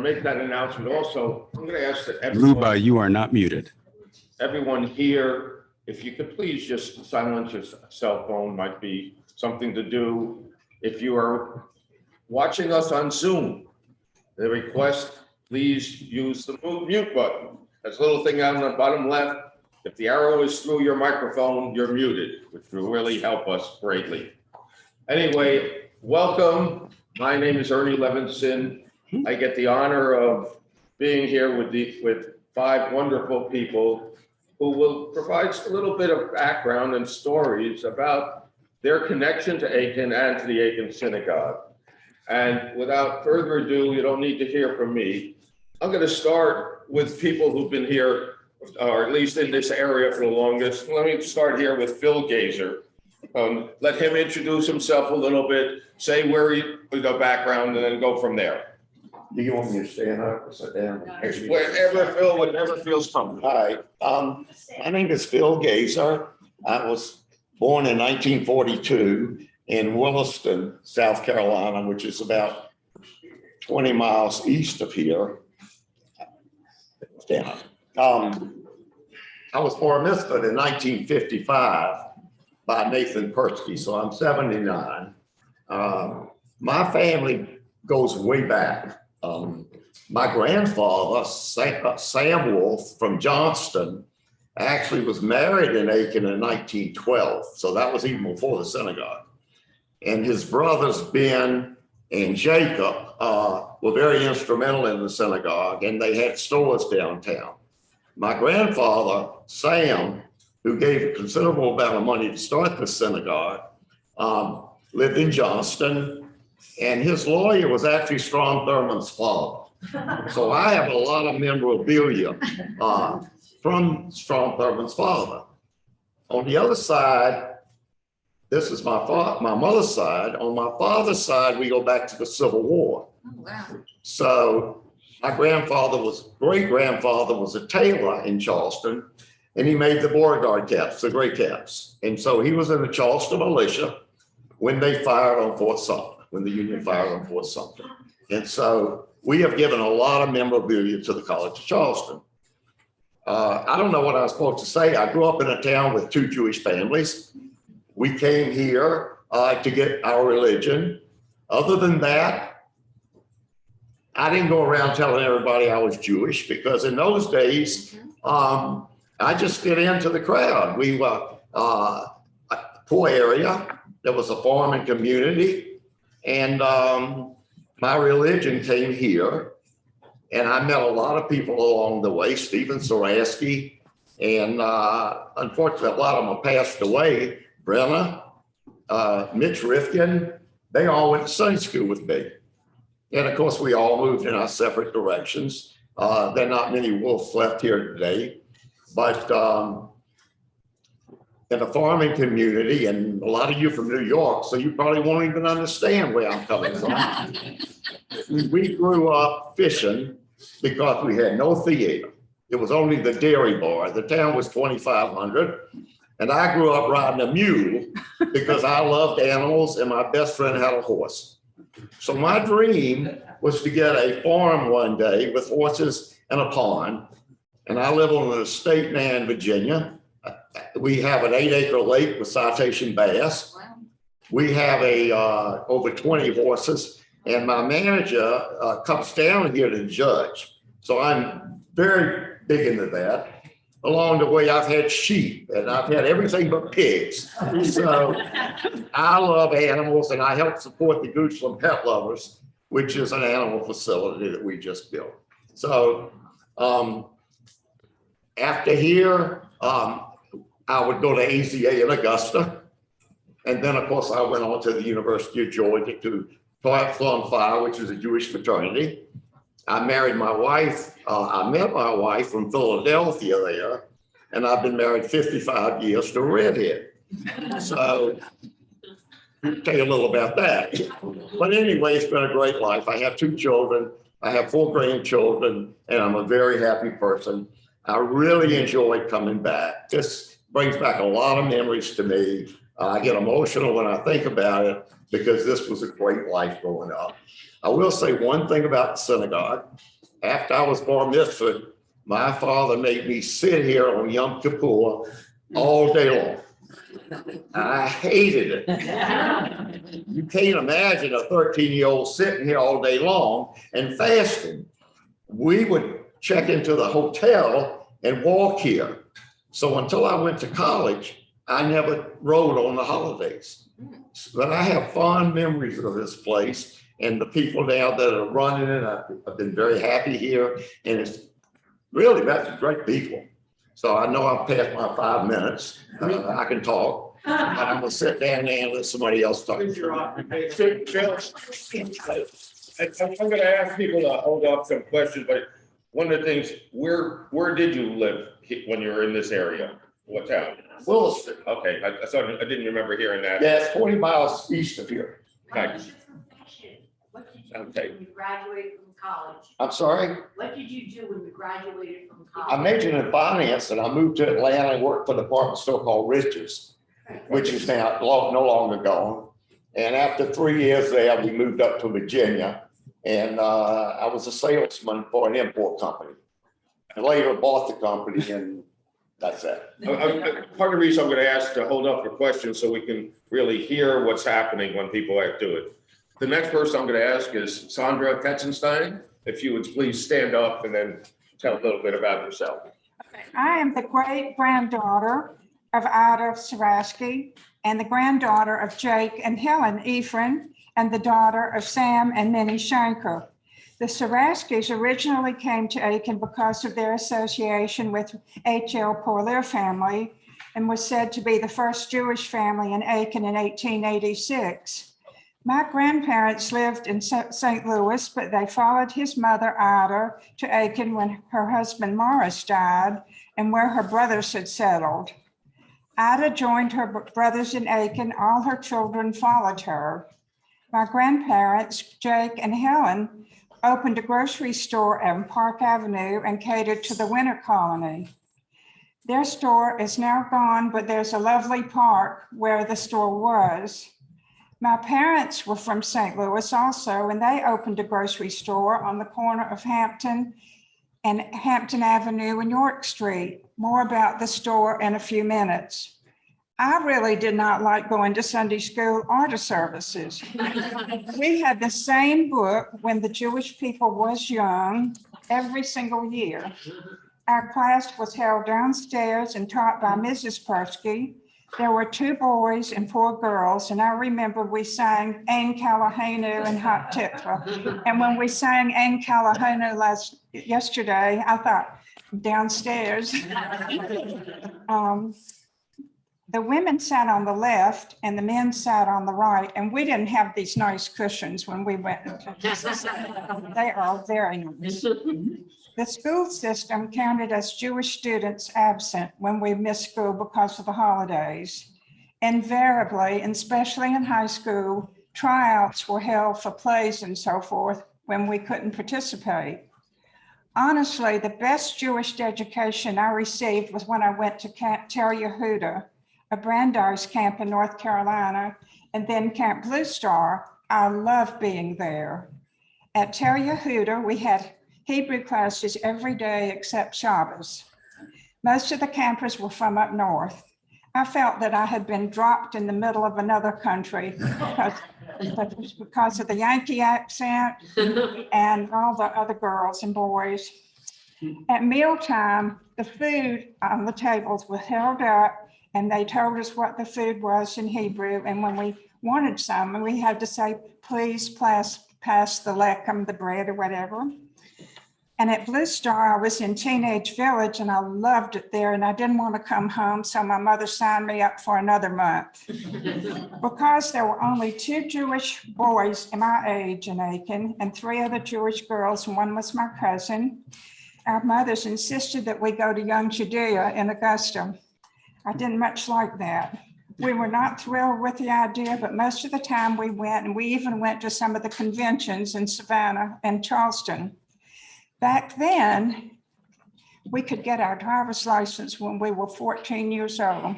to make that announcement also. I'm going to ask that everyone, Luba, you are not muted. everyone here, if you could please just silence your cell phone, might be something to do. If you are watching us on Zoom, the request, please use the mute button. There's a little thing on the bottom left. If the arrow is through your microphone, you're muted, which will really help us greatly. Anyway, welcome. My name is Ernie Levinson. I get the honor of being here with 5 wonderful people who will provide a little bit of background and stories about their connection to Aiken and to the Aiken Synagogue. And without further ado, you don't need to hear from me. I'm going to start with people who've been here, or at least in this area for the longest. Let me start here with Phil Gaeser. Let him introduce himself a little bit, say where he, the background, and then go from there. Do you want me to stand up or sit down? Wherever Phil, whatever feels comfortable. All right. My name is Phil Gaeser. I was born in 1942 in Williston, South Carolina, which is about 20 miles east of here. Stand up. I was bar mitzvahed in 1955 by Nathan Hertzberg, so I'm 79. My family goes way back. My grandfather, Sam Wolf from Johnston, actually was married in Aiken in 1912. So that was even before the synagogue. And his brothers, Ben and Jacob, were very instrumental in the synagogue, and they had stores downtown. My grandfather, Sam, who gave a considerable amount of money to start the synagogue, lived in Johnston, and his lawyer was actually Strom Thurmond's father. So I have a lot of memorabilia from Strom Thurmond's father. On the other side, this is my mother's side. On my father's side, we go back to the Civil War. Oh, wow. So my great-grandfather was a tailor in Charleston, and he made the Beauregard caps, the gray caps. And so he was in the Charleston militia when they fired on Fort Sumter, when the Union fired on Fort Sumter. And so we have given a lot of memorabilia to the College of Charleston. I don't know what I was supposed to say. I grew up in a town with 2 Jewish families. We came here to get our religion. Other than that, I didn't go around telling everybody I was Jewish, because in those days, I just fit into the crowd. We were a poor area. There was a farming community, and my religion came here, and I met a lot of people along the way, Stephen Surasky, and unfortunately, a lot of them have passed away. Brenna, Mitch Rifkin, they all went to Sunday school with me. And of course, we all moved in our separate directions. There are not many Wolves left here today, but in a farming community, and a lot of you from New York, so you probably won't even understand where I'm coming from. We grew up fishing because we had no theater. It was only the dairy bar. The town was 2,500. And I grew up riding a mule because I loved animals, and my best friend had a horse. So my dream was to get a farm one day with horses and a pond. And I live on an estate now in Virginia. We have an 8-acre lake with citation bass. Wow. We have over 20 horses, and my manager comes down here to judge. So I'm very big into that. Along the way, I've had sheep, and I've had everything but pigs. So I love animals, and I help support the Goochland Pet Lovers, which is an animal facility that we just built. So after here, I would go to AZA in Augusta. And then, of course, I went on to the University of Georgia to Phi Phi, which is a Jewish fraternity. I married my wife. I met my wife from Philadelphia there, and I've been married 55 years to a redhead. So I'll tell you a little about that. But anyway, it's been a great life. I have 2 children. I have 4 grandchildren, and I'm a very happy person. I really enjoyed coming back. This brings back a lot of memories to me. I get emotional when I think about it because this was a great life growing up. I will say one thing about the synagogue. After I was bar mitzvah, my father made me sit here on Yom Kippur all day long. I hated it. You can't imagine a 13-year-old sitting here all day long and fasting. We would check into the hotel and walk here. So until I went to college, I never rode on the holidays. But I have fond memories of this place, and the people now that are running it, I've been very happy here, and it's really met some great people. So I know I've passed my 5 minutes. I can talk, but I'm gonna sit down there and let somebody else talk. Phil, I'm gonna ask people to hold up some questions, but one of the things, where did you live when you were in this area? What town? Williston. Okay, I didn't remember hearing that. Yeah, it's 20 miles east of here. Thanks. What did you do Okay. when you graduated from college? I'm sorry? What did you do when you graduated from college? I majored in finance and I moved to Atlanta and worked for the department store called Rich's, which is now no longer gone. And after 3 years there, we moved up to Virginia, and I was a salesman for an import company. I later bought the company, and that's it. Part of the reason I'm gonna ask to hold up for questions so we can really hear what's happening when people do it. The next person I'm gonna ask is Sandra Ketzenstein. If you would please stand up and then tell a little bit about yourself. I am the great granddaughter of Adath Surasky and the granddaughter of Jake and Helen Ephraim and the daughter of Sam and Minnie Shanker. The Suraskys originally came to Aiken because of their association with H.L. Pourlier family and was said to be the first Jewish family in Aiken in 1886. My grandparents lived in St. Louis, but they followed his mother, Ada, to Aiken when her husband, Morris, died and where her brothers had settled. Ada joined her brothers in Aiken. All her children followed her. My grandparents, Jake and Helen, opened a grocery store on Park Avenue and catered to the winter colony. Their store is now gone, but there's a lovely park where the store was. My parents were from St. Louis also, and they opened a grocery store on the corner of Hampton and Hampton Avenue and York Street. More about the store in a few minutes. I really did not like going to Sunday school or to services. We had the same book when the Jewish people was young every single year. Our class was held downstairs and taught by Mrs. Persky. There were 2 boys and 4 girls, and I remember we sang Ein Kalahenu and Hot Tikva. And when we sang Ein Kalahenu yesterday, I thought, downstairs. The women sat on the left and the men sat on the right, and we didn't have these nice cushions when we went. They are very nice. The school system counted as Jewish students absent when we missed school because of the holidays. Invariably, and especially in high school, tryouts were held for plays and so forth when we couldn't participate. Honestly, the best Jewish education I received was when I went to Camp Tel Yehuda, a Brandeis camp in North Carolina, and then Camp Blue Star. I loved being there. At Tel Yehuda, we had Hebrew classes every day except Shabbos. Most of the campers were from up north. I felt that I had been dropped in the middle of another country because of the Yankee accent and all the other girls and boys. At mealtime, the food on the tables was held up and they told us what the food was in Hebrew. And when we wanted some, we had to say, please pass the lechem, the bread or whatever. And at Blue Star, I was in Teenage Village and I loved it there and I didn't want to come home. So my mother signed me up for another month. Because there were only 2 Jewish boys in my age in Aiken and 3 other Jewish girls, and one was my cousin, our mothers insisted that we go to Young Judea in Augusta. I didn't much like that. We were not thrilled with the idea, but most of the time we went, and we even went to some of the conventions in Savannah and Charleston. Back then, we could get our driver's license when we were 14 years old.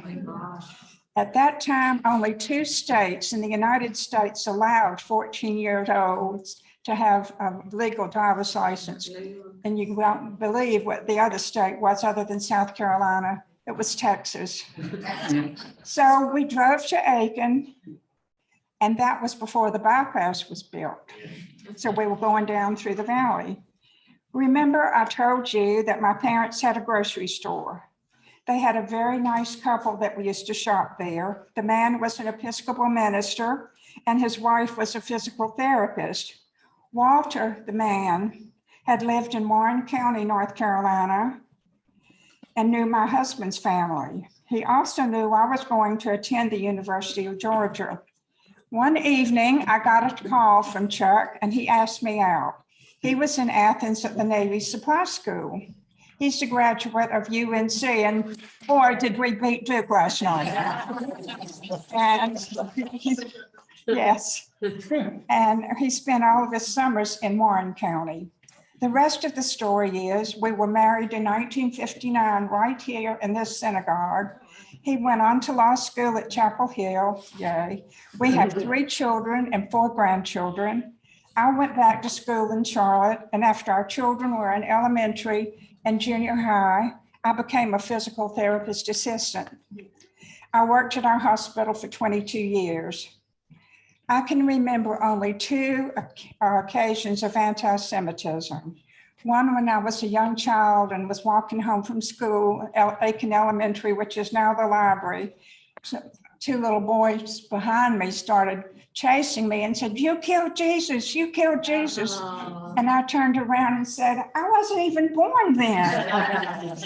At that time, only 2 states in the United States allowed 14-year-olds to have a legal driver's license. And you won't believe what the other state was other than South Carolina. It was Texas. So we drove to Aiken, and that was before the bypass was built. So we were going down through the valley. Remember, I told you that my parents had a grocery store. They had a very nice couple that we used to shop there. The man was an Episcopal minister, and his wife was a physical therapist. Walter, the man, had lived in Warren County, North Carolina, and knew my husband's family. He also knew I was going to attend the University of Georgia. One evening, I got a call from Chuck, and he asked me out. He was in Athens at the Navy Supply School. He's a graduate of UNC, and boy, did we beat Duke last night. And yes, and he spent all of his summers in Warren County. The rest of the story is we were married in 1959 right here in this synagogue. He went on to law school at Chapel Hill, yay. We have 3 children and 4 grandchildren. I went back to school in Charlotte, and after our children were in elementary and junior high, I became a physical therapist assistant. I worked at our hospital for 22 years. I can remember only 2 occasions of anti-Semitism. One when I was a young child and was walking home from school at Aiken Elementary, which is now the library. So 2 little boys behind me started chasing me and said, "You killed Jesus, you killed Jesus." And I turned around and said, "I wasn't even born then."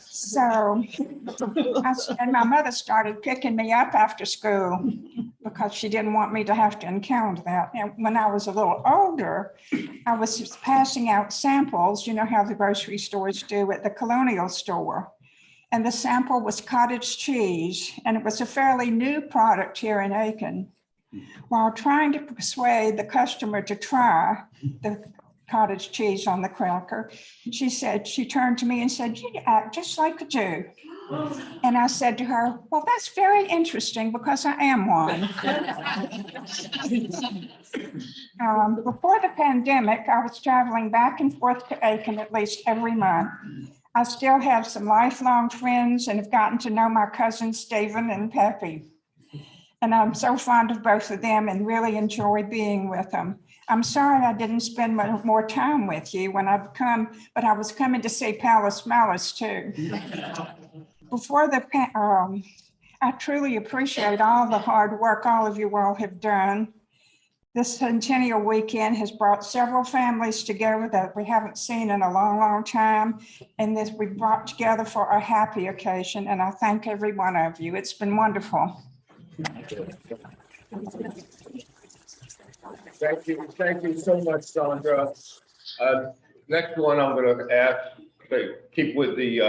So, and my mother started picking me up after school because she didn't want me to have to encounter that. And when I was a little older, I was passing out samples, you know how the grocery stores do at the Colonial store. And the sample was cottage cheese, and it was a fairly new product here in Aiken. While trying to persuade the customer to try the cottage cheese on the cracker, she turned to me and said, "You act just like a Jew." And I said to her, "Well, that's very interesting because I am one." Before the pandemic, I was traveling back and forth to Aiken at least every month. I still have some lifelong friends and have gotten to know my cousins, Stephen and Peppy. And I'm so fond of both of them and really enjoy being with them. I'm sorry I didn't spend more time with you when I've come, but I was coming to see Palace Malice too. I truly appreciate all the hard work all of you all have done. This Centennial Weekend has brought several families together that we haven't seen in a long, long time. And this we brought together for a happy occasion. And I thank every one of you. It's been wonderful. Thank you so much, Sondra. Next one I'm going to ask, to keep with the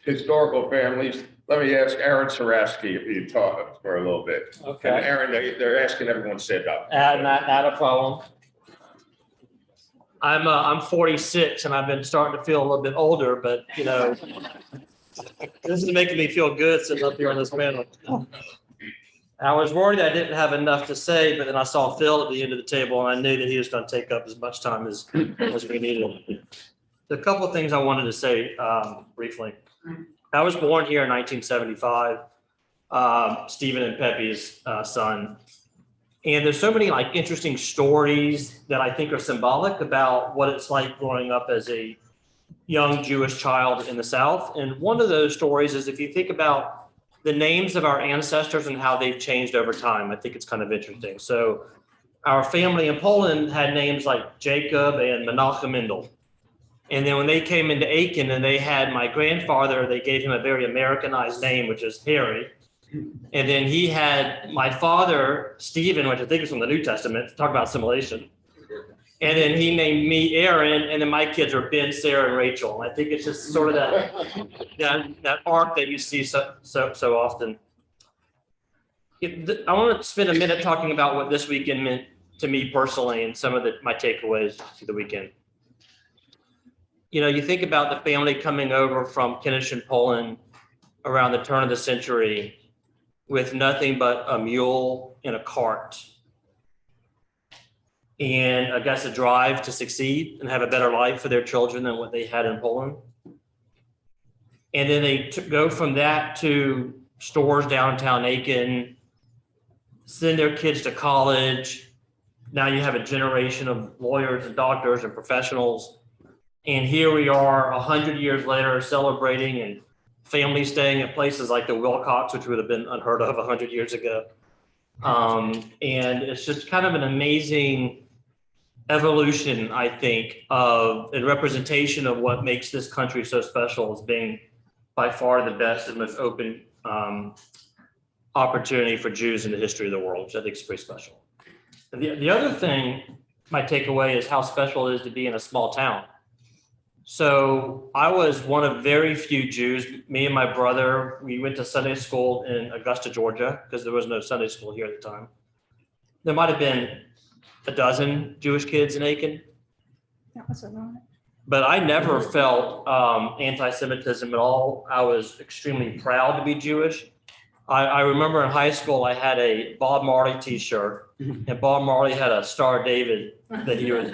historical families. Let me ask Aaron Surasky if he'd talk for a little bit. Okay. And Aaron, they're asking everyone to sit up. Not a problem. I'm 46 and I've been starting to feel a little bit older, but you know, this is making me feel good sitting up here on this panel. I was worried I didn't have enough to say, but then I saw Phil at the end of the table and I knew that he was going to take up as much time as we needed. A couple of things I wanted to say briefly. I was born here in 1975, Stephen and Pepe's son. And there's so many like interesting stories that I think are symbolic about what it's like growing up as a young Jewish child in the South. And one of those stories is if you think about the names of our ancestors and how they've changed over time, I think it's kind of interesting. So our family in Poland had names like Jacob and Menachem Mendel. And then when they came into Aiken and they had my grandfather, they gave him a very Americanized name, which is Harry. And then he had my father, Stephen, which I think is from the New Testament, to talk about assimilation. And then he named me Aaron, and then my kids are Ben, Sarah, and Rachel. And I think it's just sort of that arc that you see so often. I want to spend a minute talking about what this weekend meant to me personally and some of my takeaways to the weekend. You know, you think about the family coming over from Knish in Poland around the turn of the century with nothing but a mule and a cart. And I guess a drive to succeed and have a better life for their children than what they had in Poland. And then they go from that to stores downtown Aiken, send their kids to college. Now you have a generation of lawyers and doctors and professionals. And here we are 100 years later celebrating and families staying at places like the Wilcox, which would have been unheard of 100 years ago. And it's just kind of an amazing evolution, I think, of and representation of what makes this country so special as being by far the best and most open opportunity for Jews in the history of the world, which I think is pretty special. And the other thing, my takeaway is how special it is to be in a small town. So I was one of very few Jews. Me and my brother, we went to Sunday school in Augusta, Georgia, because there was no Sunday school here at the time. There might have been a dozen Jewish kids in Aiken. That was a lot. But I never felt anti-Semitism at all. I was extremely proud to be Jewish. I remember in high school, I had a Bob Marley t-shirt, and Bob Marley had a Star of David that he was,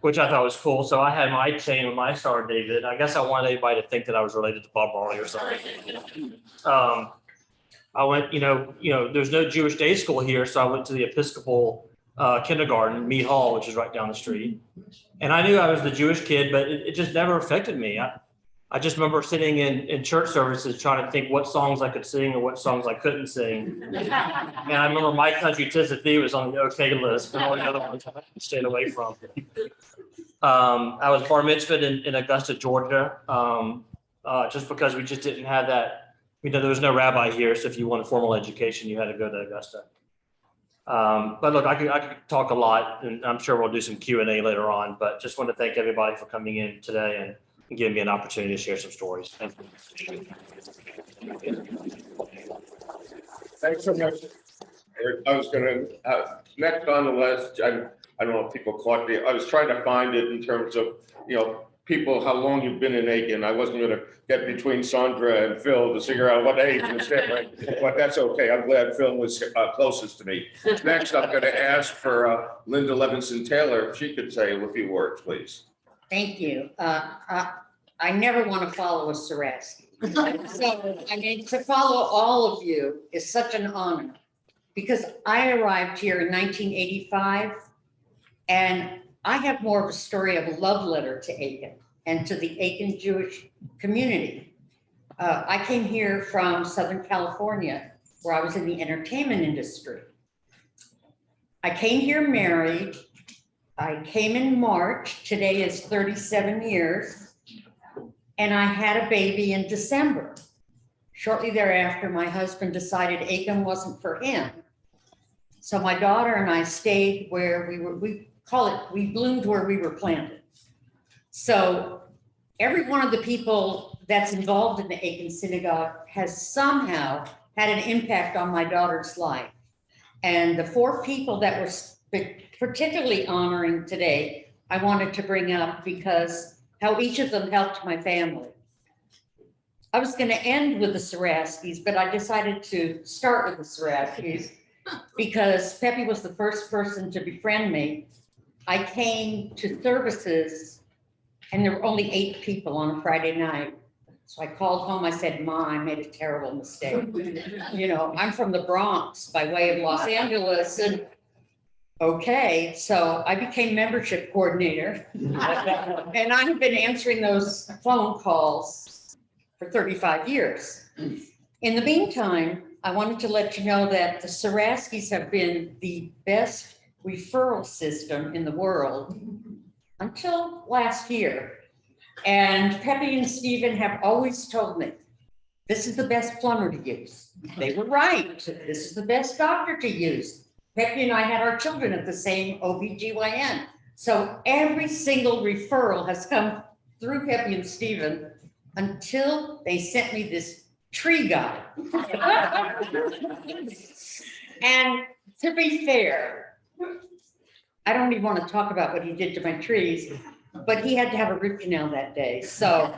which I thought was cool. So I had my chain with my Star of David. I guess I wanted everybody to think that I was related to Bob Marley or something. I went, there's no Jewish day school here, so I went to the Episcopal kindergarten, Mead Hall, which is right down the street. And I knew I was the Jewish kid, but it just never affected me. I just remember sitting in church services trying to think what songs I could sing or what songs I couldn't sing. And I remember My Country 'Tis of Thee was on the okay list, but all the other ones I stayed away from. I was bar mitzvahed in Augusta, Georgia, just because we just didn't have that. There was no rabbi here, so if you wanted formal education, you had to go to Augusta. But look, I could talk a lot, and I'm sure we'll do some Q&A later on, but just want to thank everybody for coming in today and giving me an opportunity to share some stories. Thank you. Thanks so much. I was gonna, next on the list, I don't know if people caught I was trying to find it in terms of, people, how long you've been in Aiken. I wasn't gonna get between Sondra and Phil to figure out what age was different, but that's okay. I'm glad Phil was closest to me. Next, I'm gonna ask for Linda Levinson Taylor, if she could say a few words, please. Thank you. I never want to follow a Surasky. So, to follow all of you is such an honor because I arrived here in 1985 and I have more of a story of a love letter to Aiken and to the Aiken Jewish community. I came here from Southern California where I was in the entertainment industry. I came here married. I came in March, today is 37 years, and I had a baby in December. Shortly thereafter, my husband decided Aiken wasn't for him. So my daughter and I stayed where we bloomed where we were planted. So every one of the people that's involved in the Aiken Synagogue has somehow had an impact on my daughter's life. And the 4 people that were particularly honoring today, I wanted to bring up because how each of them helped my family. I was going to end with the Suraskys, but I decided to start with the Suraskys because Pepe was the first person to befriend me. I came to services and there were only 8 people on a Friday night. So I called home, I said, Ma, I made a terrible mistake. I'm from the Bronx by way of Los Angeles and okay, so I became membership coordinator and I've been answering those phone calls for 35 years. In the meantime, I wanted to let you know that the Suraskys have been the best referral system in the world until last year. And Pepe and Stephen have always told me, this is the best plumber to use. They were right. This is the best doctor to use. Pepe and I had our children at the same OBGYN. So every single referral has come through Pepe and Stephen until they sent me this tree guy. And to be fair, I don't even want to talk about what he did to my trees, but he had to have a root canal that day. So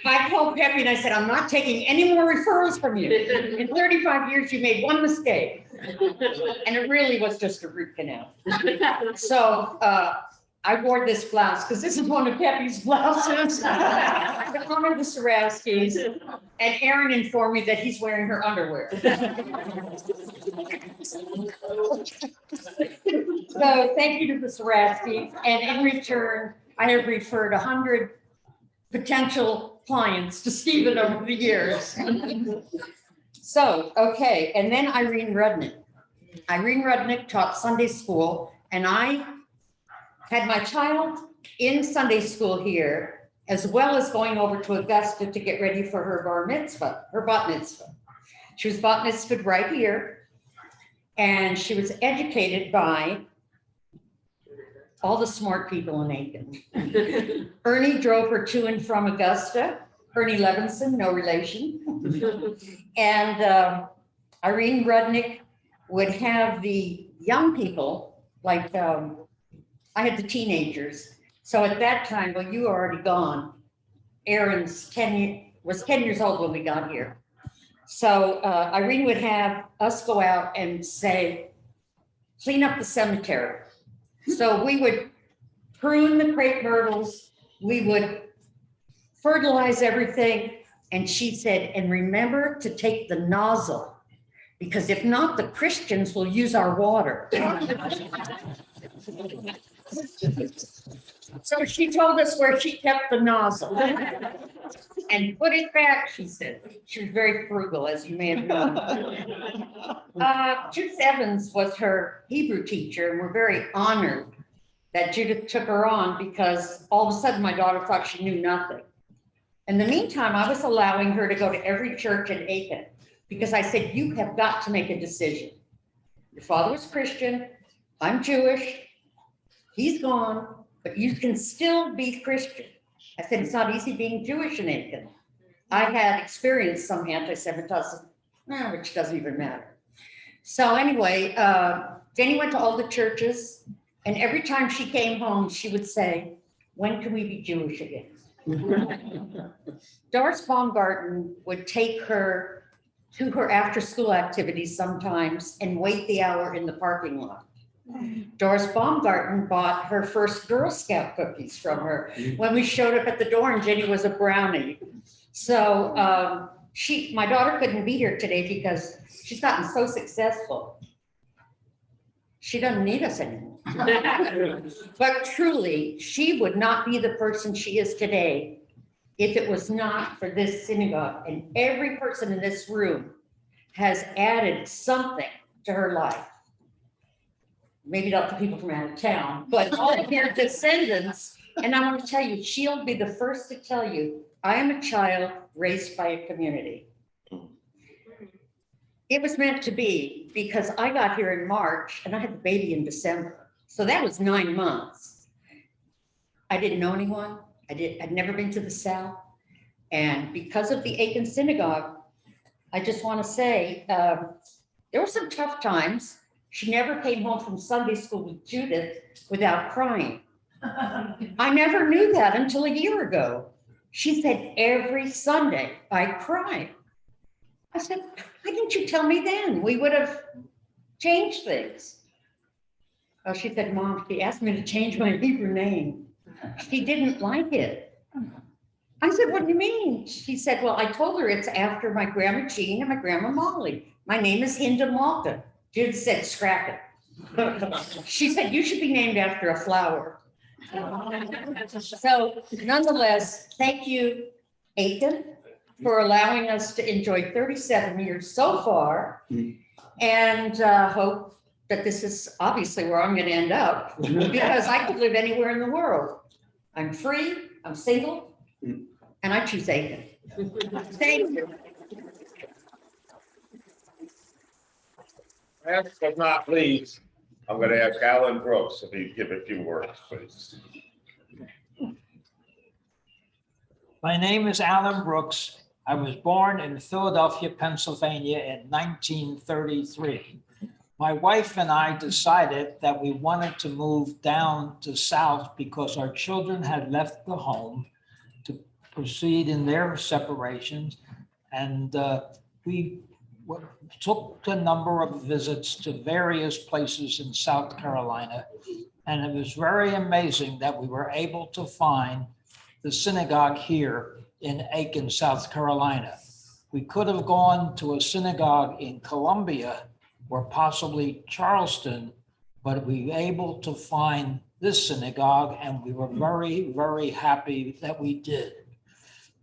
I called Peppy and I said, I'm not taking any more referrals from you. In 35 years, you made one mistake. And it really was just a root canal. So I wore this blouse because this is one of Peppy's blouses. To honor the Suraskys. And Erin informed me that he's wearing her underwear. So thank you to the Suraskys. And in return, I have referred 100 potential clients to Stephen over the years. So, okay, and then Irene Rudnick. Irene Rudnick taught Sunday school, and I had my child in Sunday school here, as well as going over to Augusta to get ready for her bar mitzvah, her bat mitzvah. She was bat mitzvahed right here, and she was educated by all the smart people in Aiken. Ernie drove her to and from Augusta. Ernie Levinson, no relation. And Irene Rudnick would have the young people, like I had the teenagers. So at that time, well, you were already gone. Aaron's was 10 years old when we got here. So Irene would have us go out and say, clean up the cemetery. So we would prune the crepe myrtles, we would fertilize everything. And she said, and remember to take the nozzle, because if not, the Christians will use our water. So she told us where she kept the nozzle and put it back, she said. She was very frugal, as you may have known. Judith Evans was her Hebrew teacher, and we're very honored that Judith took her on, because all of a sudden my daughter thought she knew nothing. In the meantime, I was allowing her to go to every church in Aiken, because I said, you have got to make a decision. Your father was Christian, I'm Jewish, he's gone, but you can still be Christian. I said, it's not easy being Jewish in Aiken. I had experienced some anti-Semitism, which doesn't even matter. So anyway, Jenny went to all the churches, and every time she came home, she would say, when can we be Jewish again? Doris Baumgarten would take her to her after-school activities sometimes and wait the hour in the parking lot. Doris Baumgarten bought her first Girl Scout cookies from her when we showed up at the door, and Jenny was a brownie. So my daughter couldn't be here today because she's gotten so successful. She doesn't need us anymore. But truly, she would not be the person she is today if it was not for this synagogue. And every person in this room has added something to her life. Maybe not the people from out of town, but all of your descendants. And I want to tell you, she'll be the first to tell you, I am a child raised by a community. It was meant to be, because I got here in March and I had the baby in December. So that was 9 months. I didn't know anyone. I'd never been to the South. And because of the Aiken Synagogue, I just want to say, there were some tough times. She never came home from Sunday school with Judith without crying. I never knew that until a year ago. She said, every Sunday I cry. I said, why didn't you tell me then? We would have changed things. Oh, she said, Mom, she asked me to change my Hebrew name. She didn't like it. I said, what do you mean? She said, well, I told her it's after my grandma Jean and my grandma Molly. My name is Hinda Malta. Judith said, scrap it. She said, you should be named after a flower. So nonetheless, thank you, Aiken, for allowing us to enjoy 37 years so far, and hope that this is obviously where I'm going to end up, because I could live anywhere in the world. I'm free, I'm single, and I choose Aiken. Thank you. Last but not least, I'm going to ask Alan Brooks if he'd give a few words, please. My name is Alan Brooks. I was born in Philadelphia, Pennsylvania in 1933. My wife and I decided that we wanted to move down to south because our children had left the home to proceed in their separations. And we took a number of visits to various places in South Carolina. And it was very amazing that we were able to find the synagogue here in Aiken, South Carolina. We could have gone to a synagogue in Columbia or possibly Charleston, but we were able to find this synagogue, and we were very, very happy that we did.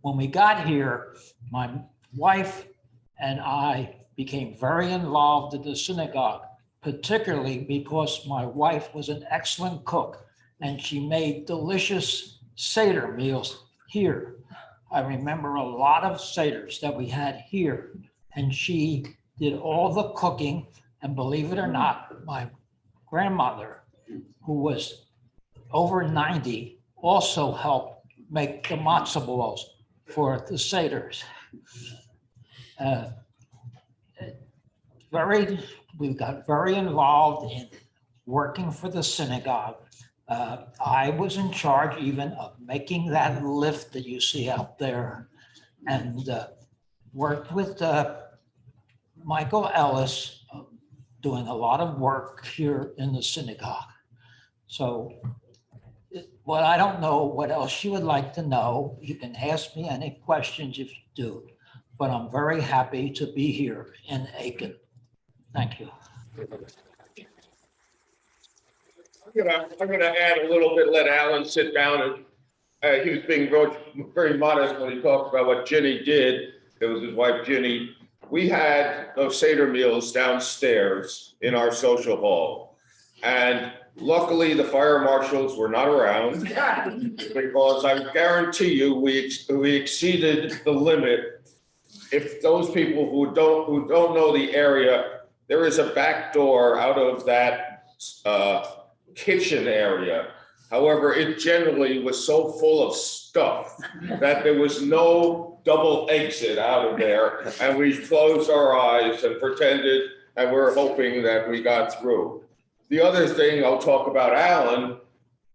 When we got here, my wife and I became very involved in the synagogue, particularly because my wife was an excellent cook and she made delicious Seder meals here. I remember a lot of Seders that we had here, and she did all the cooking. And believe it or not, my grandmother, who was over 90, also helped make the matzo balls for the Seders. We got very involved in working for the synagogue. I was in charge even of making that lift that you see out there, and worked with Michael Ellis, doing a lot of work here in the synagogue. So, well, I don't know what else you would like to know. You can ask me any questions if you do, but I'm very happy to be here in Aiken. Thank you. I'm gonna add a little bit, let Alan sit down, and he was being very modest when he talked about what Ginny did. It was his wife, Ginny. We had those Seder meals downstairs in our social hall. And luckily, the fire marshals were not around, because I guarantee you, we exceeded the limit. If those people who don't know the area, there is a back door out of that kitchen area. However, it generally was so full of stuff that there was no double exit out of there. And we closed our eyes and pretended, and we were hoping that we got through. The other thing I'll talk about Alan,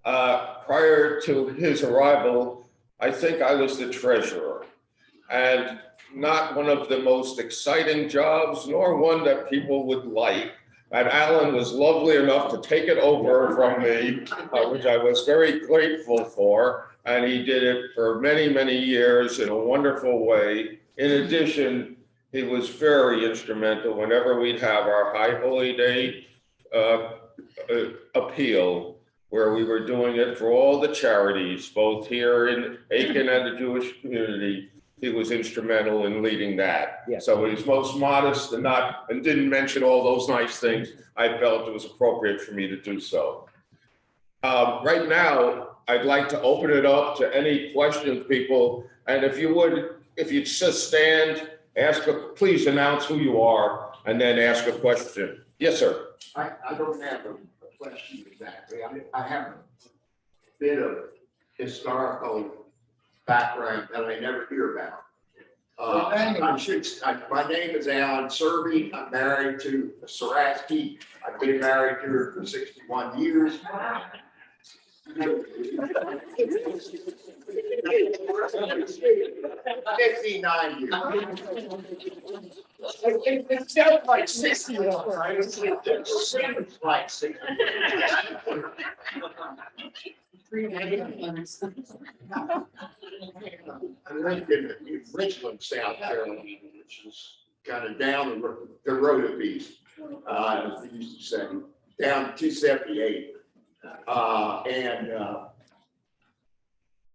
prior to his arrival, I think I was the treasurer. And not one of the most exciting jobs, nor one that people would like. And Alan was lovely enough to take it over from me, which I was very grateful for. And he did it for many, many years in a wonderful way. In addition, he was very instrumental whenever we'd have our High Holy Day appeal, where we were doing it for all the charities, both here in Aiken and the Jewish community. He was instrumental in leading that. Yeah. So he was most modest and didn't mention all those nice things. I felt it was appropriate for me to do so. Right now, I'd like to open it up to any questions, people. And if you'd just stand, please announce who you are and then ask a question. Yes, sir. I don't have a question exactly. I have a bit of historical background that I never hear about. My name is Alan Serby. I'm married to Surasky. I've been married to her for 61 years. 59 years. It sounds like 60, right? It seems like 60. I lived in Richland, South Carolina, which is kind of down the road a piece, as they used to say, down 278.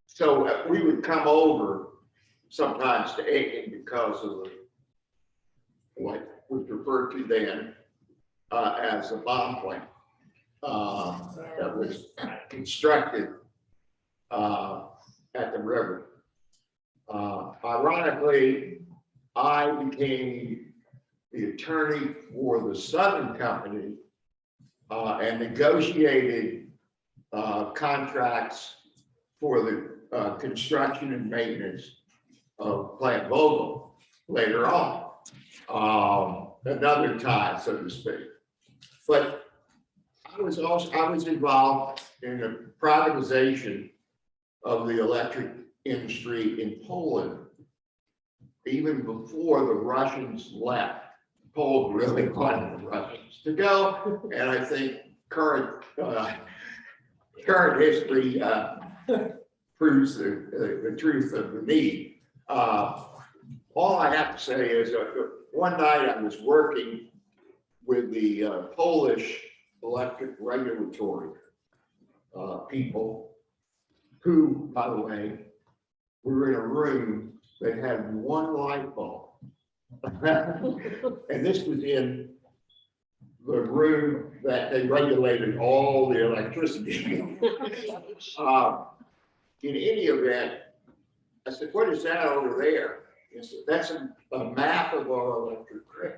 So we would come over sometimes to Aiken because of what was referred to then as a bomb plant that was constructed at the river. Ironically, I became the attorney for the Southern Company and negotiated contracts for the construction and maintenance of Plant Vogel later on. Another tie, so to speak. But I was involved in the privatization of the electric industry in Poland, even before the Russians left. Poland really wanted the Russians to go, and I think current history proves the truth of the need. All I have to say is one night I was working with the Polish electric regulatory people, who, by the way, were in a room that had one light bulb. And this was in the room that they regulated all the electricity. In any event, I said, what is that over there? He said, that's a map of our electric grid.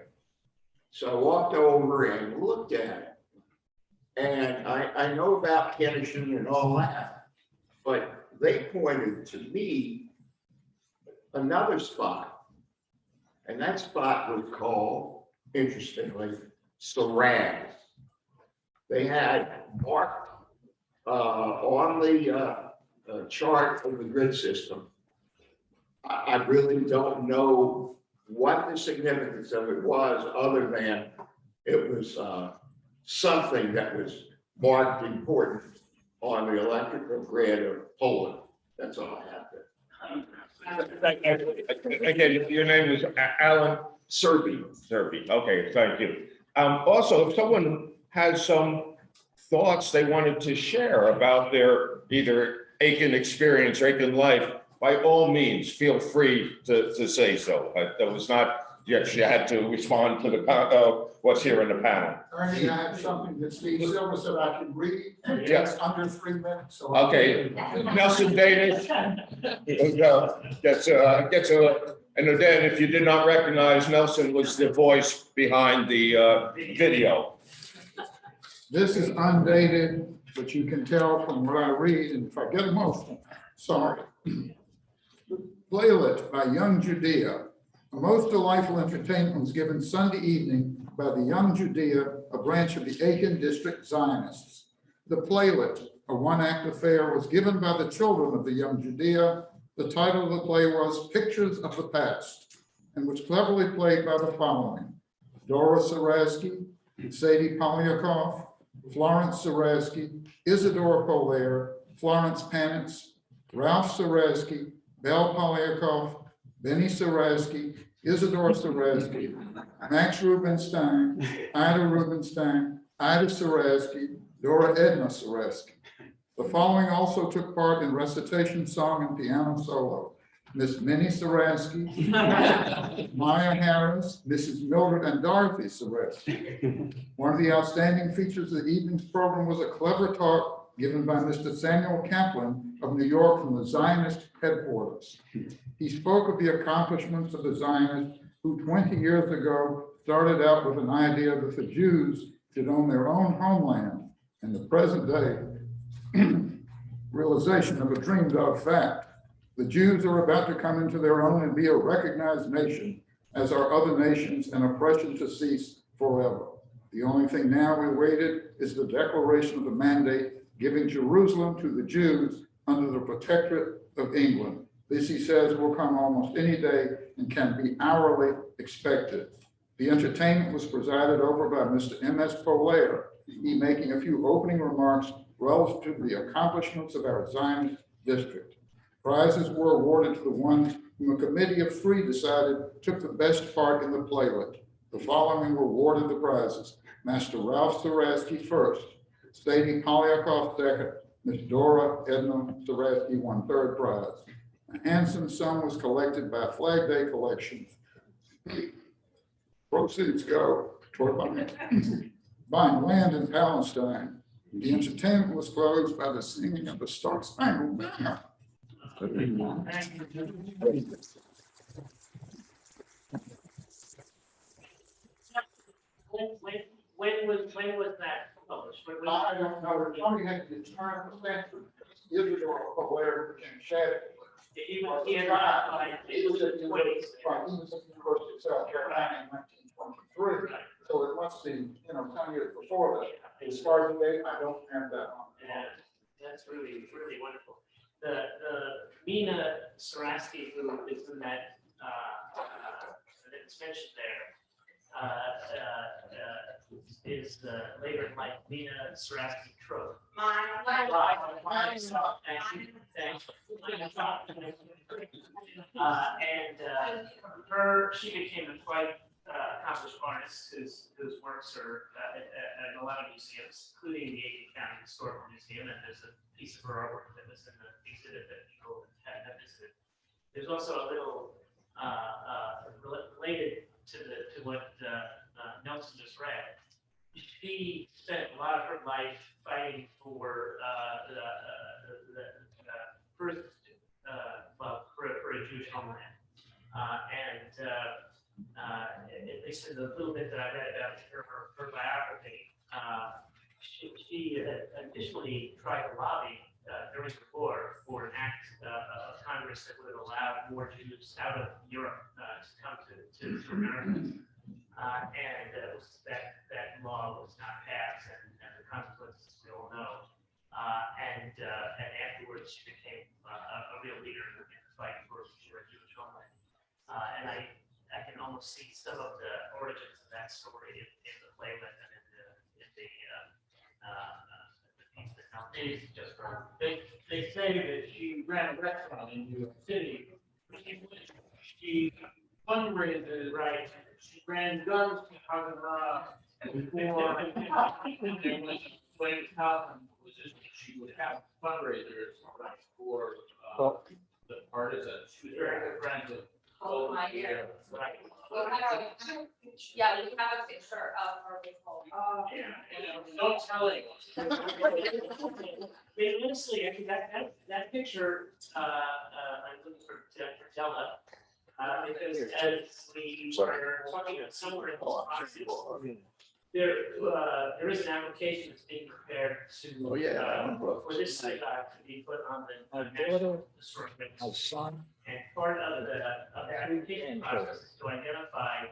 So I walked over and looked at it. And I know about Kenosha and all that, but they pointed to me another spot. And that spot was called, interestingly, Surasky. They had marked on the chart of the grid system. I really don't know what the significance of it was, other than it was something that was marked important on the electrical grid of Poland. That's all I have to. Again, your name was Alan Serby. Zerby. Okay, thank you. Also, if someone has some thoughts they wanted to share about their either Aiken experience or Aiken life, by all means, feel free to say so. That was not, yes, you had to respond to the what's here in the panel. Ernie, I have something that Steve Silver said I could read. Yes. It's under 3 minutes. So Okay, Nelson Danish gets a, and then if you did not recognize, Nelson was the voice behind the video. This is undated, but you can tell from what I read, and if I get emotional, sorry. Playlet by Young Judea. A most delightful entertainment was given Sunday evening by the Young Judea, a branch of the Aiken District Zionists. The Playlet, a one-act affair, was given by the children of the Young Judea. The title of the play was Pictures of the Past, and was cleverly played by the following: Dora Surasky, Sadie Polyakov, Florence Surasky, Isadora Polaire, Florence Panitz, Ralph Surasky, Belle Polyakov, Benny Surasky, Isadora Surasky, Max Rubenstein, Ida Rubenstein, Ida Surasky, Dora Edna Surasky. The following also took part in recitation, song, and piano solo: Miss Minnie Surasky, Maya Harris, Mrs. Mildred and Dorothy Surasky. One of the outstanding features of the evening's program was a clever talk given by Mr. Samuel Kaplan of New York from the Zionist headquarters. He spoke of the accomplishments of the Zionists who 20 years ago started out with an idea that the Jews should own their own homeland, and the present day realization of a dreamed of fact. The Jews are about to come into their own and be a recognized nation, as are other nations, and oppression to cease forever. The only thing now awaited is the declaration of the mandate giving Jerusalem to the Jews under the protectorate of England. This, he says, will come almost any day and can be hourly expected. The entertainment was presided over by Mr. M.S. Polaire, he making a few opening remarks relative to the accomplishments of our Zionist district. Prizes were awarded to the ones whom a committee of 3 decided took the best part in the playlet. The following were awarded the prizes: Master Ralph Surasky first, Sadie Polyakov second, Miss Dora Edna Surasky won 3rd prize. A handsome sum was collected by Flag Day Collection. Proceeds go toward buying land in Palestine. The entertainment was closed by the singing of the Star Spangled Banner. When was that published? I don't know, Tony had to determine the century. Isadora Polaire became shadow. He was in, like, He was at the 20s. Right, he was at the University of South Carolina in 1923. So it must be, 10 years before that. As far as the date, I don't have that on. Yeah, that's really, really wonderful. The Mina Surasky, who is in that, that's mentioned there, is later in life, Mina Surasky Trope. She became a quite accomplished artist whose works are in a lot of museums, including the Aiken County Historical Museum, and there's a piece of her artwork that was in the exhibit that people have visited. There's also a little related to what Nelson just read. She spent a lot of her life fighting for for a Jewish homeland, and at least in the little bit that I read about her biography, she additionally tried to lobby during the war for an act of Congress that would have allowed more Jews out of Europe to come to America. And that law was not passed, and the consequences we all know. And afterwards, she became a real leader in the fight for a Jewish homeland. And I can almost see some of the origins of that story in the playlet and in the piece that Nelson just read. They say that she ran a restaurant in New York City. She fundraises, right? She ran guns to Haganah before Wayne Cowan was just, she would have fundraisers for the partisans. She was very good friends with. Oh, my dear. Right. Yeah, we have a picture of her with home. Don't tell anyone. Honestly, I think that picture, I'm looking for Della, because as we were talking about somewhere in the there is an application that's being prepared to, for this synagogue to be put on the National Historic Register. And part of the application process is to identify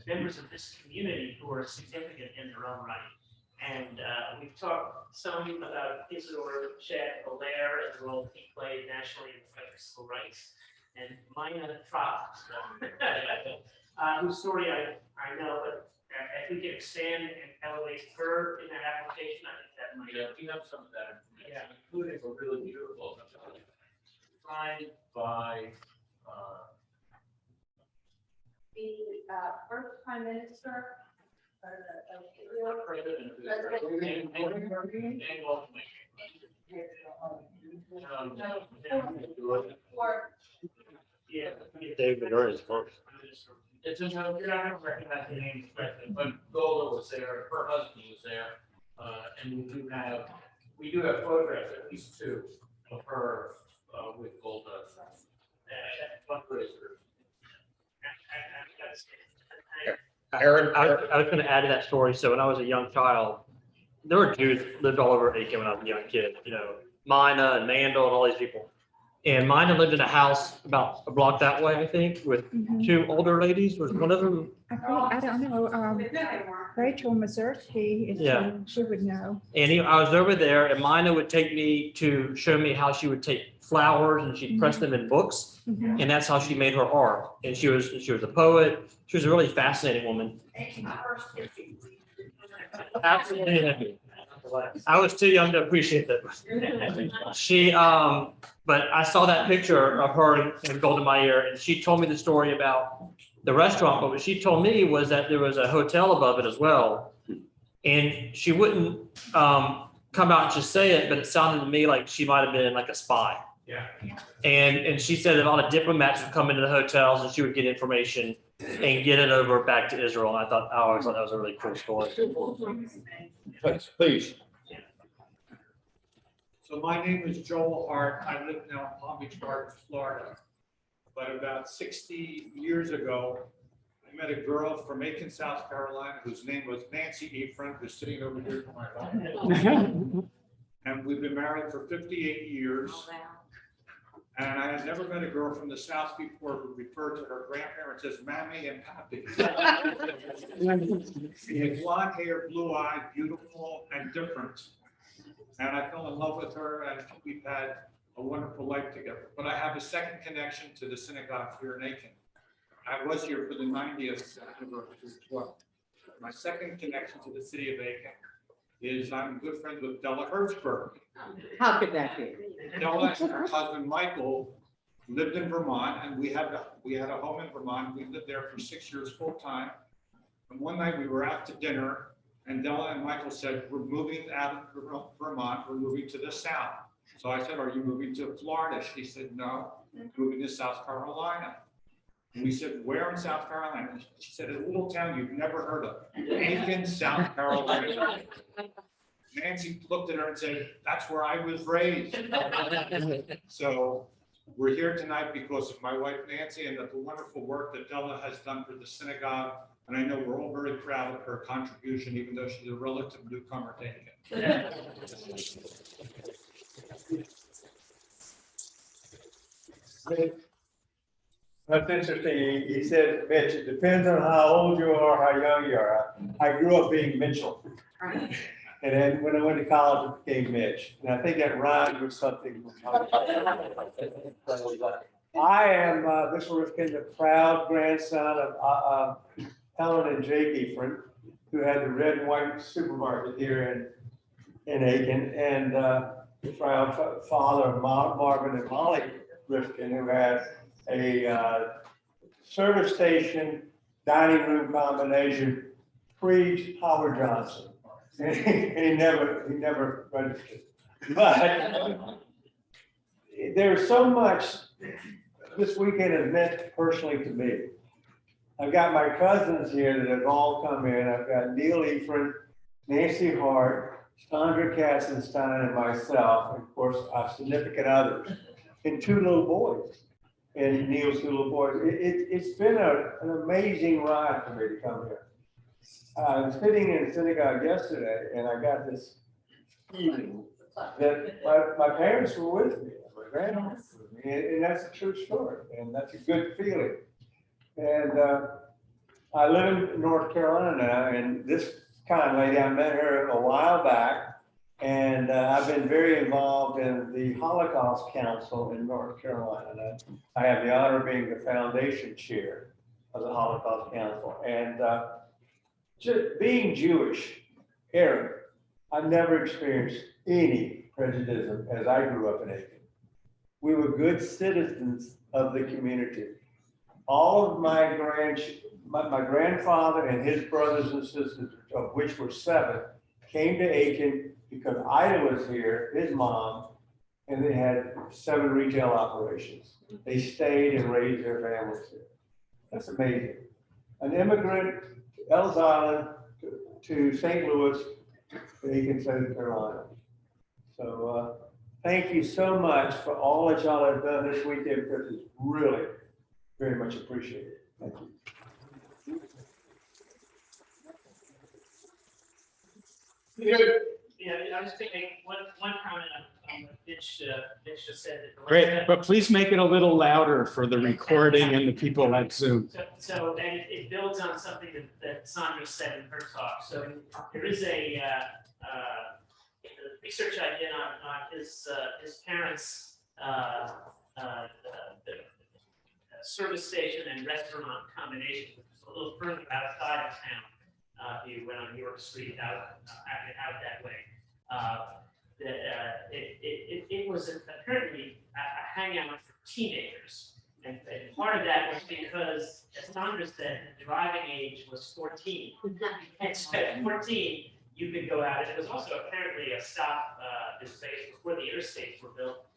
members of this community who are significant in their own right. And we've talked some about Isidore Shad-Olaire and the role he played nationally in the fight for civil rights. And Mina Trop, whose story I know, but if we can expand and elevate her in that application, I think that might. Yeah, we have some of that information, including a really beautiful signed by The first prime minister. President and David or his folks. It's in, you're not gonna recognize the name, but Golda was there, her husband was there, and we do have photographs, at least two, of her with Golda at fundraisers. Aaron, I was going to add to that story. So when I was a young child, there were Jews lived all over Aiken when I was a young kid. Mina and Mandel and all these people. And Mina lived in a house about a block that way, I think, with two older ladies. Was one of them? I don't know. Rachel Mazursky, she would know. And I was over there, and Mina would take me to show me how she would take flowers and she'd press them in books, and that's how she made her art. And she was a poet. She was a really fascinating woman. Absolutely. I was too young to appreciate that. She, but I saw that picture of her in gold in my ear, and she told me the story about the restaurant. But what she told me was that there was a hotel above it as well, and she wouldn't come out and just say it, but it sounded to me like she might have been like a spy. Yeah. And she said that a lot of diplomats would come into the hotels, and she would get information and get it over back to Israel. And I always thought that was a really cool story. please. So my name is Joel Hart. I live now in Palm Beach Gardens, Florida. But about 60 years ago, I met a girl from Aiken, South Carolina, whose name was Nancy Ephraim, who's sitting over here to my left. And we've been married for 58 years. And I had never met a girl from the South before who referred to her grandparents as Mammy and Pappy. She had blonde hair, blue eyed, beautiful and different. And I fell in love with her, and we've had a wonderful life together. But I have a second connection to the synagogue here in Aiken. I was here for the 90th anniversary as well. My second connection to the city of Aiken is I'm good friends with Della Hertzberg. How could that be? Della and her husband Michael lived in Vermont, and we had a home in Vermont. We lived there for 6 years full time. And one night we were out to dinner, and Della and Michael said, "We're moving out of Vermont. We're moving to the South." So I said, "Are you moving to Florida?" She said, "No, I'm moving to South Carolina." And we said, "Where in South Carolina?" She said, "A little town you've never heard of, Aiken, South Carolina." Nancy looked at her and said, "That's where I was raised." So we're here tonight because of my wife Nancy and the wonderful work that Della has done for the synagogue. And I know we're all very proud of her contribution, even though she's a relative newcomer to Aiken. That's interesting. He said, Mitch, it depends on how old you are, how young you are. I grew up being Mitchell. And then when I went to college, it became Mitch. And I think that rhymed with something. I am, Mr. Rifkin, the proud grandson of Helen and Jake Ephraim, who had the red and white supermarket here in Aiken, and the proud father of Marvin and Molly Rifkin, who had a service station, dining room combination, pre-Howard Johnson. And he never registered. But there's so much this weekend has meant personally to me. I've got my cousins here that have all come in. I've got Neil Ephraim, Nancy Hart, Sondra Katzenstein, and myself, and of course, our significant others, and two little boys. And Neil's two little boys. It's been an amazing ride for me to come here. I was sitting in the synagogue yesterday, and I got this feeling that my parents were with me, my grandparents were with me, and that's a true story, and that's a good feeling. And I live in North Carolina now, and this kind lady, I met her a while back, and I've been very involved in the Holocaust Council in North Carolina. I have the honor of being the foundation chair of the Holocaust Council. And just being Jewish, Aaron, I've never experienced any prejudice as I grew up in Aiken. We were good citizens of the community. All of my grandfather and his brothers and sisters, of which were 7, came to Aiken because Ida was here, his mom, and they had 7 retail operations. They stayed and raised their families here. That's amazing. An immigrant, Ellis Island to St. Louis, to Aiken, South Carolina. So thank you so much for all that y'all have done this weekend, because it's really very much appreciated. Thank you. Yeah, I was thinking one comment on what Mitch just said. Great, but please make it a little louder for the recording and the people at Zoom. So and it builds on something that Sandra said in her talk. So there is a research I did on his parents' service station and restaurant combination, which is a little further outside of town. If you went on York Street out that way. It was apparently a hangout for teenagers. And part of that was because, as Sandra said, the driving age was 14. And so at 14, you could go out. It was also apparently a stop in space before the interstates were built.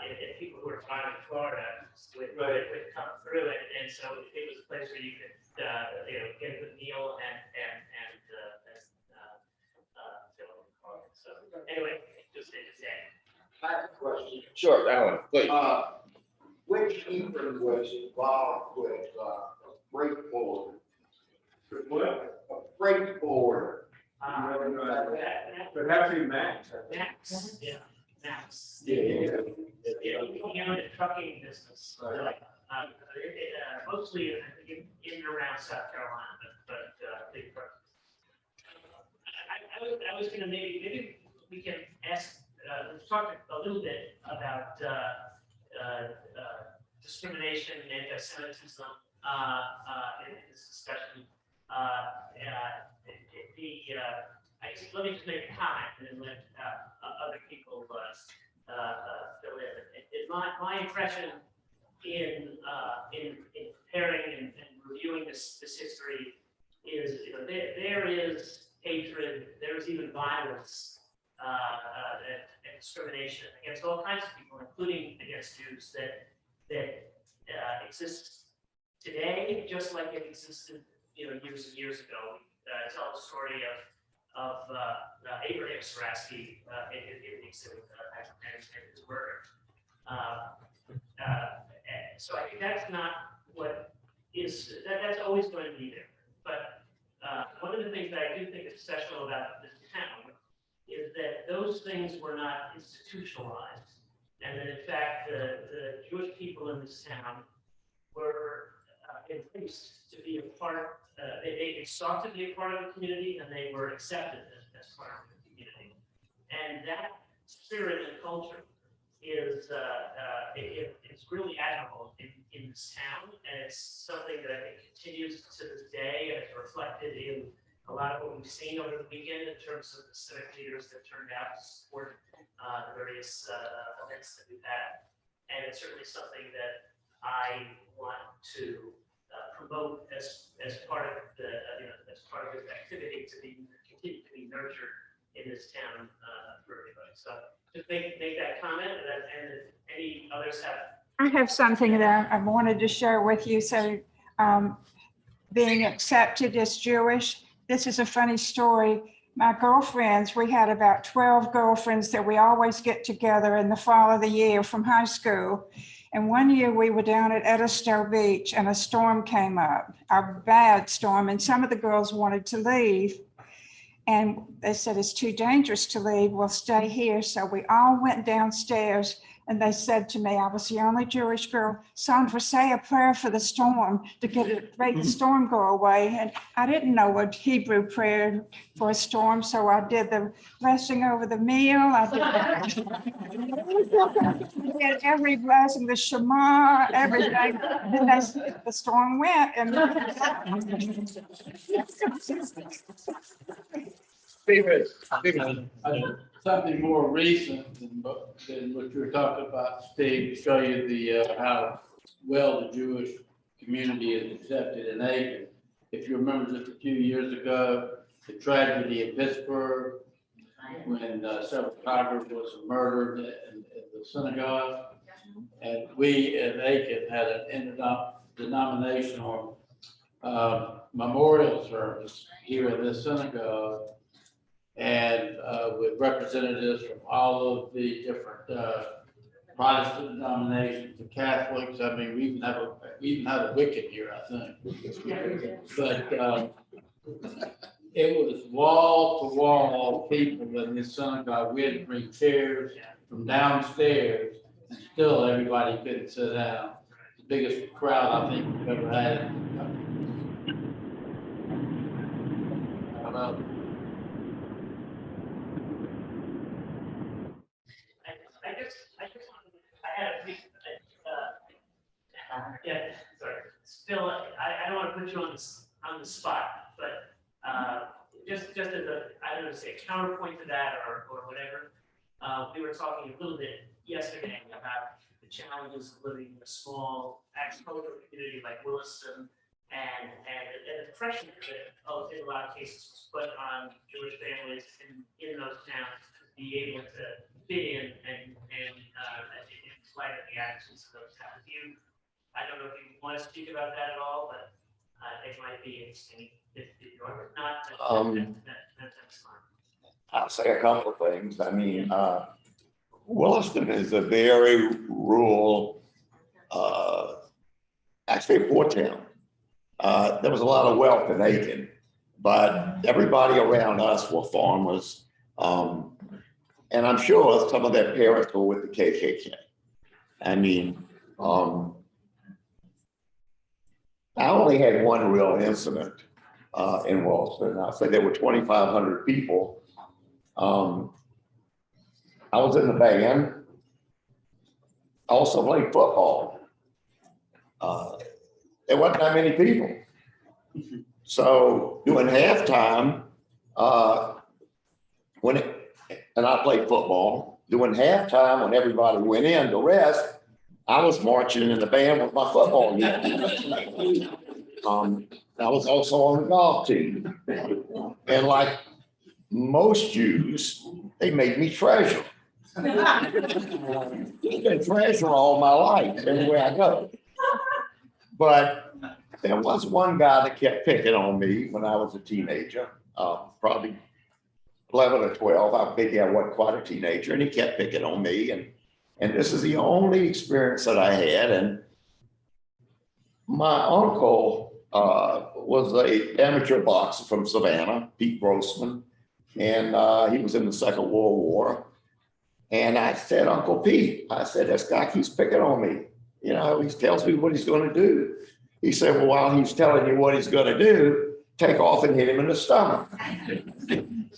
If people who were driving to Florida would come through it. And so it was a place where you could get a good meal and fill up the car. So anyway, just to say. I have a question. Sure, Alan, please. Which Ephraim was involved with freight forwarder? What? A freight forwarder. But actually, Max. Max, yeah. maps. You know, the trucking business, mostly in and around South Carolina, but big trucks. I was gonna maybe we can ask, talk a little bit about discrimination and anti-Semitism in this discussion. I guess let me just make a comment and then let other people fill in. My impression in preparing and reviewing this history is, you know, there is hatred, there's even violence and discrimination against all kinds of people, including against Jews, that exists today, just like it existed, you know, years and years ago. We tell the story of Abraham Surasky in exhibit and his murder. So I think that's not what is, that's always going to be there. But one of the things that I do think is special about this town is that those things were not institutionalized, and that in fact the Jewish people in this town were embraced to be a part. They sought to be a part of the community, and they were accepted as part of the community. And that spirit and culture is it's really admirable in this town, and it's something that I think continues to this day, and it's reflected in a lot of what we've seen over the weekend in terms of the civic leaders that turned out to support the various events that we've had. And it's certainly something that I want to promote as part of the as part of this activity to continue to be nurtured in this town for everybody. So just make that comment, and if any others have. I have something that I wanted to share with you. So being accepted as Jewish, this is a funny story. My girlfriends, we had about 12 girlfriends that we always get together in the fall of the year from high school. And one year we were down at Edisto Beach and a storm came up, a bad storm, and some of the girls wanted to leave. And they said, it's too dangerous to leave, we'll stay here. So we all went downstairs, and they said to me, I was the only Jewish girl, Sondra, say a prayer for the storm to make the storm go away. And I didn't know what Hebrew prayer for a storm, so I did the blessing over the meal. I did every blessing, the Shema, everything. And the storm went. And Stephen, something more recent than what you were talking about, Steve, to show you the how well the Jewish community is accepted in Aiken. If you remember just a few years ago, the tragedy in Pittsburgh, when several converts was murdered in the synagogue, and we in Aiken had an interdenominational memorial service here in this synagogue, and with representatives from all of the different Protestant denominations, the Catholics. I mean, we even have a Wiccan here, I think. But it was wall to wall people in this synagogue. We had to bring chairs from downstairs, and still everybody couldn't sit down. The biggest crowd I think we've ever had. Yeah, sorry, Phil, I don't want to put you on the spot, but just as a, I don't know, say a counterpoint to that or whatever, we were talking a little bit yesterday about the challenges of living in a small agricultural community like Williston, and the pressure that in a lot of cases was put on Jewish families in those towns to be able to fit in and in spite of the actions of those towns. I don't know if you want to speak about that at all, but it might be interesting if you are not. That's fine. I'll say a couple of things. I mean, Williston is a very rural, actually a poor town. There was a lot of wealth in Aiken, but everybody around us were farmers. And I'm sure some of their parents were with the KKK. I mean, I only had one real incident in Ralston. I said there were 2,500 people. I was in the band. I also played football. There wasn't that many people. So during halftime, and I played football, during halftime when everybody went in to rest, I was marching in the band with my football unit. I was also on the golf team. And like most Jews, they made me treasurer. I've been treasurer all my life, everywhere I go. But there was one guy that kept picking on me when I was a teenager, probably 11 or 12. I maybe I wasn't quite a teenager, and he kept picking on me. And this is the only experience that I had. And my uncle was an amateur boxer from Savannah, Pete Grossman, and he was in the Second World War. And I said, Uncle Pete, I said, this guy keeps picking on me. You know, he tells me what he's going to do. He said, well, while he's telling you what he's going to do, take off and hit him in the stomach.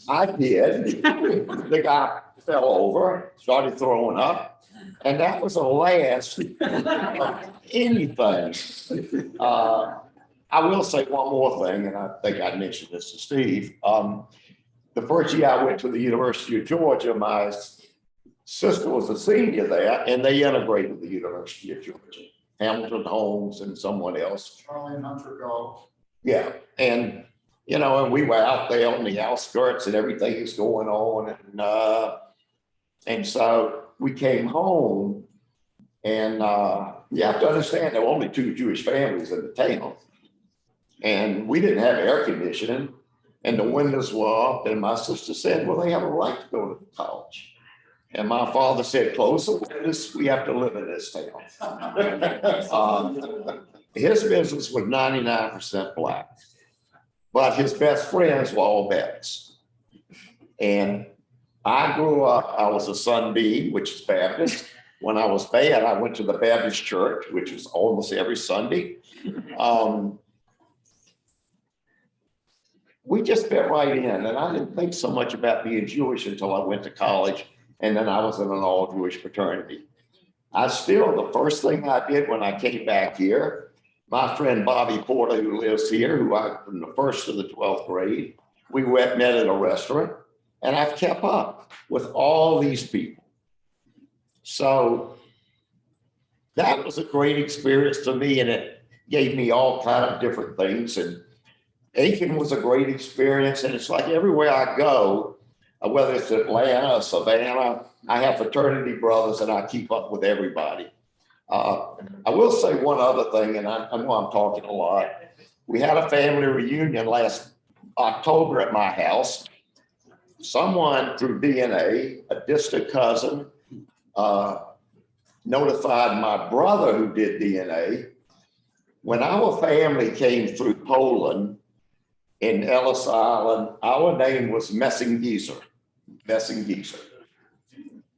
I did. The guy fell over, started throwing up, and that was the last of anything. I will say one more thing, and I think I mentioned this to Steve. The first year I went to the University of Georgia, my sister was a senior there, and they integrated with the University of Georgia. Hamilton Holmes and someone else. Charlie and Hunter Golf. Yeah, and you know, and we were out there on the outskirts and everything is going on, and so we came home, and you have to understand there were only 2 Jewish families in the town, and we didn't have air conditioning, and the windows were up, and my sister said, well, they have a right to go to college. And my father said, close the windows, we have to live in this town. His business was 99% black, but his best friends were all Baptists. And I grew up, I was a Sunday, which is Baptist. When I was bad, I went to the Baptist church, which was almost every Sunday. We just fit right in, and I didn't think so much about being Jewish until I went to college. And then I was in an all-Jewish fraternity. The first thing I did when I came back here, my friend Bobby Porter, who lives here, who I from the 1st to the 12th grade, we met at a restaurant, and I've kept up with all these people. So that was a great experience to me, and it gave me all kind of different things. And Aiken was a great experience, and it's like everywhere I go, whether it's Atlanta or Savannah, I have fraternity brothers and I keep up with everybody. I will say one other thing, and I know I'm talking a lot. We had a family reunion last October at my house. Someone through DNA, a distant cousin, notified my brother who did DNA. When our family came through Poland in Ellis Island, our name was Messing Gaeser.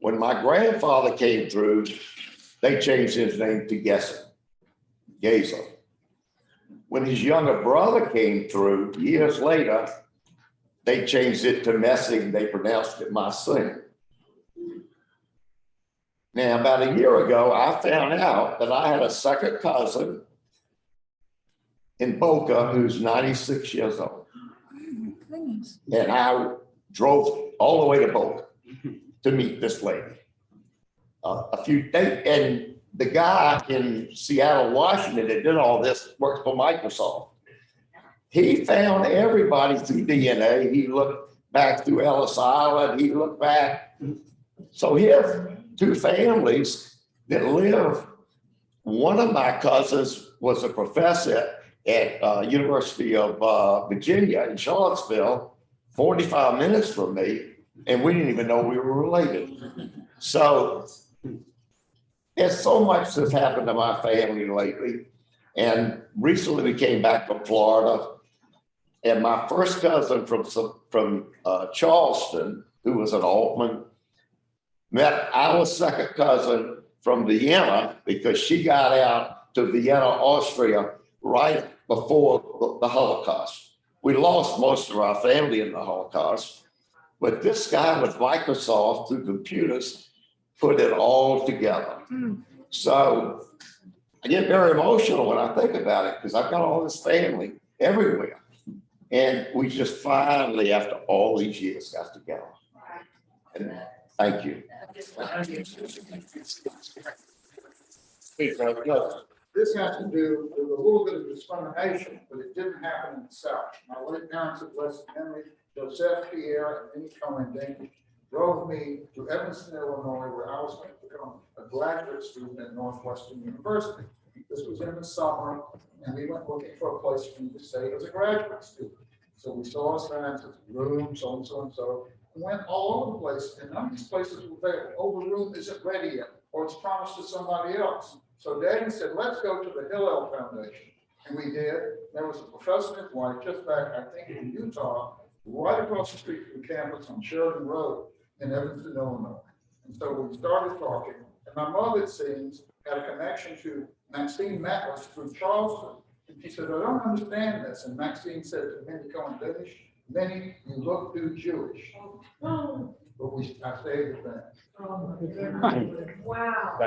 When my grandfather came through, they changed his name to Gaeser. When his younger brother came through years later, they changed it to Messing. They pronounced it Messing. Now, about a year ago, I found out that I had a second cousin in Boca who's 96 years old. And I drove all the way to Boca to meet this lady. And the guy in Seattle, Washington that did all this works for Microsoft. He found everybody through DNA. He looked back through Ellis Island. He looked back. So his 2 families that live, one of my cousins was a professor at University of Virginia in Charlottesville, 45 minutes from me, and we didn't even know we were related. So there's so much that's happened to my family lately. And recently we came back from Florida, and my first cousin from Charleston, who was an Altman, met our second cousin from Vienna because she got out to Vienna, Austria, right before the Holocaust. We lost most of our family in the Holocaust, but this guy with Microsoft through computers put it all together. So I get very emotional when I think about it because I've got all this family everywhere. And we just finally, after all these years, got together. And thank you. This has to do with a little bit of discrimination, but it didn't happen in the South. My late parents had blessed memory, Joseph Pierre and Minnie Cohen drove me to Evanston, Illinois, where I was going to become a graduate student at Northwestern University. This was in the summer, and we went looking for a place for me to stay as a graduate student. So we saw signs of room, so and so and so, and went all over the place, and none of these places were available. Oh, the room isn't ready yet, or it's promised to somebody else. So Daddy said, let's go to the Hillel Foundation. And we did. There was a professor and his wife just back, I think, in Utah, right across the street from campus on Sheridan Road in Evanston, Illinois. And so we started talking, and my mother, it seems, had a connection to Maxine Matlis through Charleston. And she said, I don't understand this. And Maxine said to Minnie Cohen, Minnie, you look too Jewish. But I stayed with that. Wow.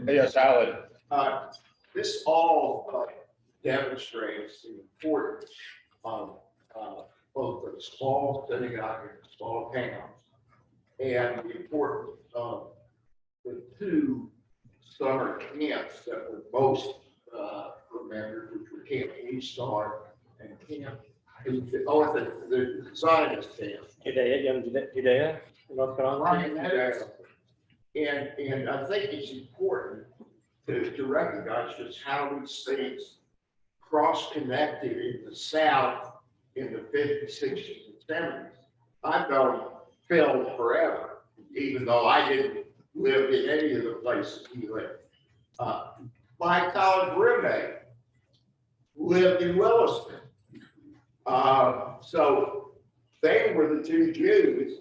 Yes, Alan. This all demonstrates the importance of both the small synagogue and small towns, and the importance of the two summer camps that were most remembered, which were Camp East Star and Camp, the Zionist camp. Judea, North Carolina. And I think it's important to recognize just how these things cross-connected in the South in the 50s, 60s, and 70s. I've known Phil forever, even though I didn't live in any of the places he lived. My college roommate lived in Williston. So they were the two Jews,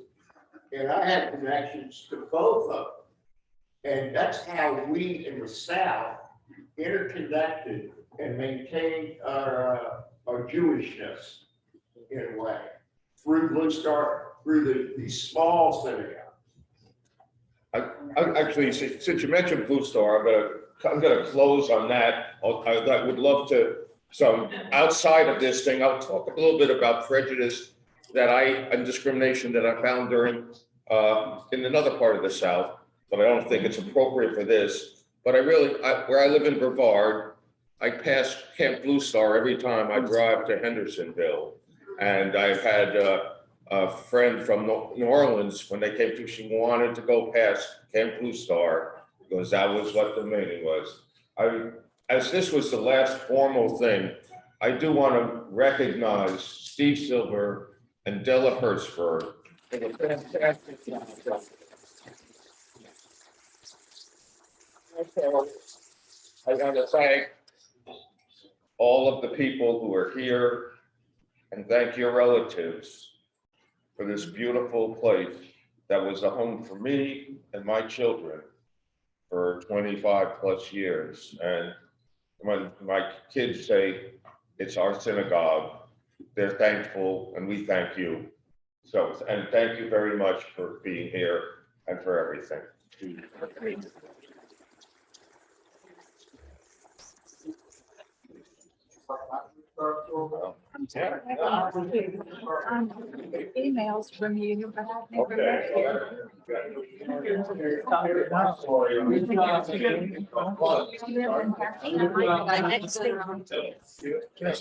and I had connections to both of them. And that's how we in the South interconnected and maintained our Jewishness in a way through Blue Star, through these small synagogues. Actually, since you mentioned Blue Star, I'm gonna close on that. I would love to, so outside of this thing, I'll talk a little bit about prejudice and discrimination that I found during, in another part of the South, but I don't think it's appropriate for this. But where I live in Brevard, I pass Camp Blue Star every time I drive to Hendersonville. And I've had a friend from New Orleans, when they came to, she wanted to go past Camp Blue Star because that was what the meaning was. As this was the last formal thing, I do want to recognize Steve Silver and Della Hertzberg for the fantastic job. I want to thank all of the people who are here and thank your relatives for this beautiful place that was a home for me and my children for 25 plus years. And when my kids say it's our synagogue, they're thankful and we thank you. So, and thank you very much for being here and for everything. Emails from you, but I've never met you. Okay.